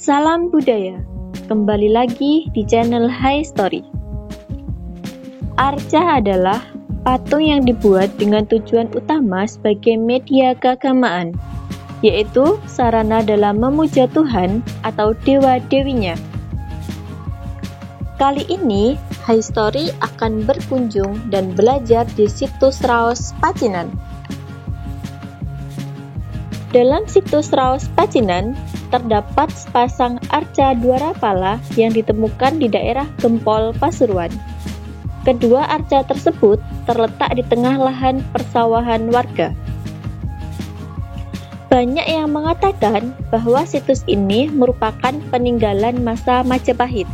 Salam budaya, kembali lagi di channel Hai Story. Arca adalah patung yang dibuat dengan tujuan utama sebagai media keagamaan, yaitu sarana dalam memuja Tuhan atau dewa-dewinya. Kali ini, Hai Story akan berkunjung dan belajar di situs Raos Pacinan. Dalam situs Raos Pacinan, terdapat sepasang arca Dwarapala yang ditemukan di daerah Gempol, Pasuruan. Kedua arca tersebut terletak di tengah lahan persawahan warga. Banyak yang mengatakan bahwa situs ini merupakan peninggalan masa Majapahit.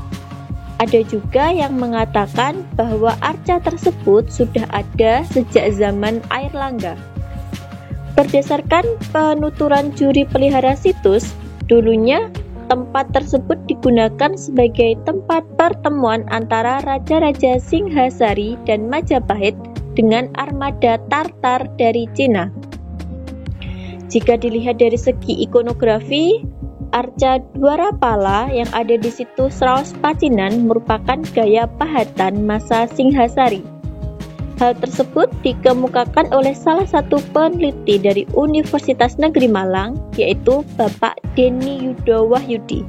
Ada juga yang mengatakan bahwa arca tersebut sudah ada sejak zaman Airlangga. Berdasarkan penuturan juri pelihara situs, dulunya tempat tersebut digunakan sebagai tempat pertemuan antara Raja-Raja Singhasari dan Majapahit dengan armada Tartar dari Cina. Jika dilihat dari segi ikonografi, arca Dwarapala yang ada di situs Raos Pacinan merupakan gaya pahatan masa Singhasari. Hal tersebut dikemukakan oleh salah satu peneliti dari Universitas Negeri Malang, yaitu Bapak Denny Yudo Wahyudi,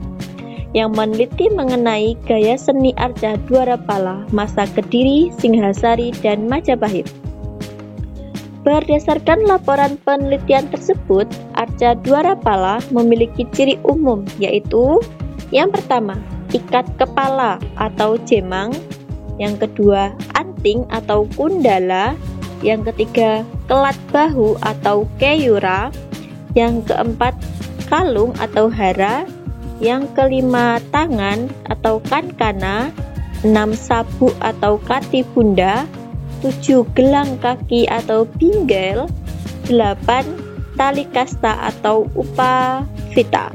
yang meneliti mengenai gaya seni arca Dwarapala masa Kediri, Singhasari, dan Majapahit. Berdasarkan laporan penelitian tersebut, arca Dwarapala memiliki ciri umum, yaitu yang pertama, ikat kepala atau jemang, yang kedua, anting atau kundala, yang ketiga, kelat bahu atau keyura, yang keempat, kalung atau hara, yang kelima, tangan atau kankana, 6 sabuk atau kati bunda, 7 gelang kaki atau pinggel, 8 tali kasta atau upavita.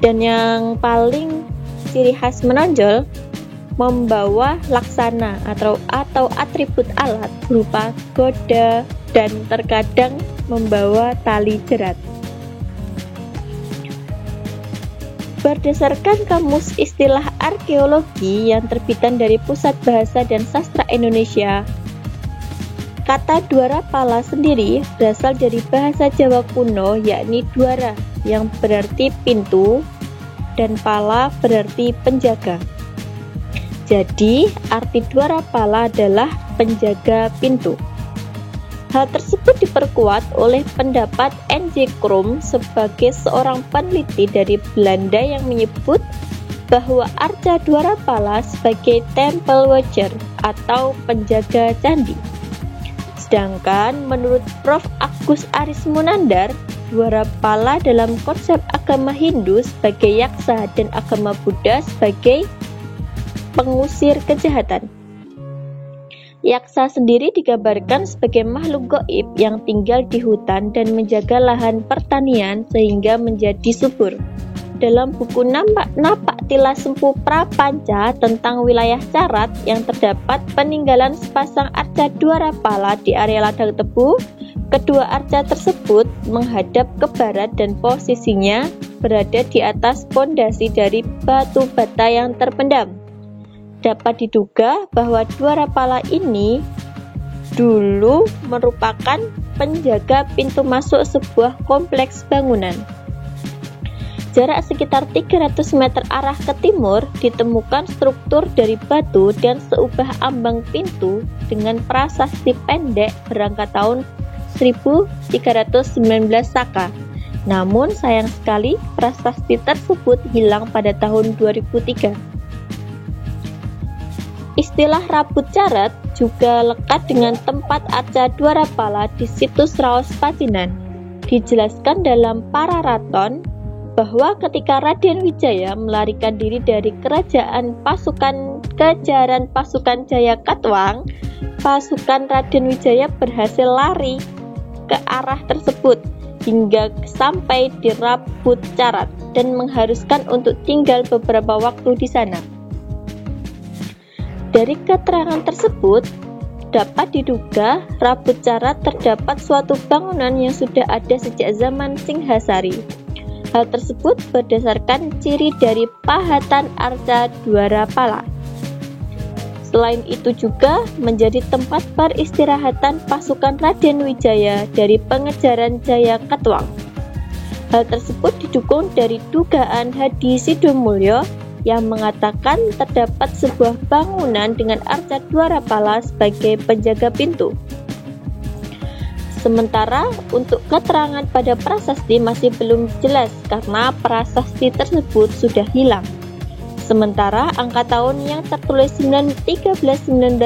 Dan yang paling ciri khas menonjol, membawa laksana atau atribut alat berupa goda dan terkadang membawa tali jerat. Berdasarkan Kamus Istilah Arkeologi yang terbitan dari Pusat Bahasa dan Sastra Indonesia, kata Dwarapala sendiri berasal dari bahasa Jawa kuno, yakni dwara yang berarti pintu dan pala berarti penjaga. Jadi, arti Dwarapala adalah penjaga pintu. Hal tersebut diperkuat oleh pendapat N.J. Krom sebagai seorang peneliti dari Belanda yang menyebut bahwa arca Dwarapala sebagai temple watcher atau penjaga candi. Sedangkan menurut Prof. Agus Aris Munandar, Dwarapala dalam konsep agama Hindu sebagai yaksa dan agama Buddha sebagai pengusir kejahatan. Yaksa sendiri digambarkan sebagai makhluk gaib yang tinggal di hutan dan menjaga lahan pertanian sehingga menjadi subur. Dalam buku Napak Tilas Sempu Prapanca tentang wilayah Carat yang terdapat peninggalan sepasang arca Dwarapala di area ladang tebu, kedua arca tersebut menghadap ke barat dan posisinya berada di atas pondasi dari batu bata yang terpendam. Dapat diduga bahwa Dwarapala ini dulu merupakan penjaga pintu masuk sebuah kompleks bangunan. Jarak sekitar 300 meter arah ke timur ditemukan struktur dari batu dan seubah ambang pintu dengan prasasti pendek berangkat tahun 1319 Saka. Namun sayang sekali prasasti tersebut hilang pada tahun 2003. Istilah Rabut Carat juga lekat dengan tempat arca Dwarapala di situs Raos Pacinan. Dijelaskan dalam Pararaton bahwa ketika Raden Wijaya melarikan diri dari kejaran pasukan Jaya Katwang, pasukan Raden Wijaya berhasil lari ke arah tersebut hingga sampai di Rabut Carat dan mengharuskan untuk tinggal beberapa waktu di sana. Dari keterangan tersebut, dapat diduga Rabut Carat terdapat suatu bangunan yang sudah ada sejak zaman Singhasari. Hal tersebut berdasarkan ciri dari pahatan arca Dwarapala. Selain itu juga menjadi tempat peristirahatan pasukan Raden Wijaya dari pengejaran Jaya Katuang. Hal tersebut didukung dari dugaan Hadi Sidomulyo yang mengatakan terdapat sebuah bangunan dengan arca Dwarapala sebagai penjaga pintu. Sementara untuk keterangan pada prasasti masih belum jelas karena prasasti tersebut sudah hilang. Sementara angka tahun yang tertulis 1319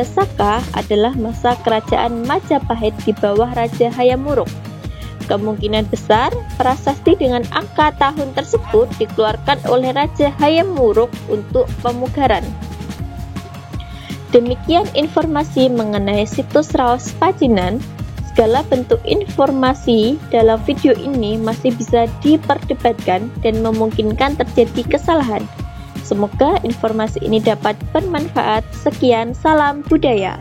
Saka adalah masa kerajaan Majapahit di bawah Raja Hayam Wuruk. Kemungkinan besar prasasti dengan angka tahun tersebut dikeluarkan oleh Raja Hayam Wuruk untuk pemugaran. Demikian informasi mengenai situs Raos Pacinan. Segala bentuk informasi dalam video ini masih bisa diperdebatkan dan memungkinkan terjadi kesalahan. Semoga informasi ini dapat bermanfaat. Sekian, salam budaya.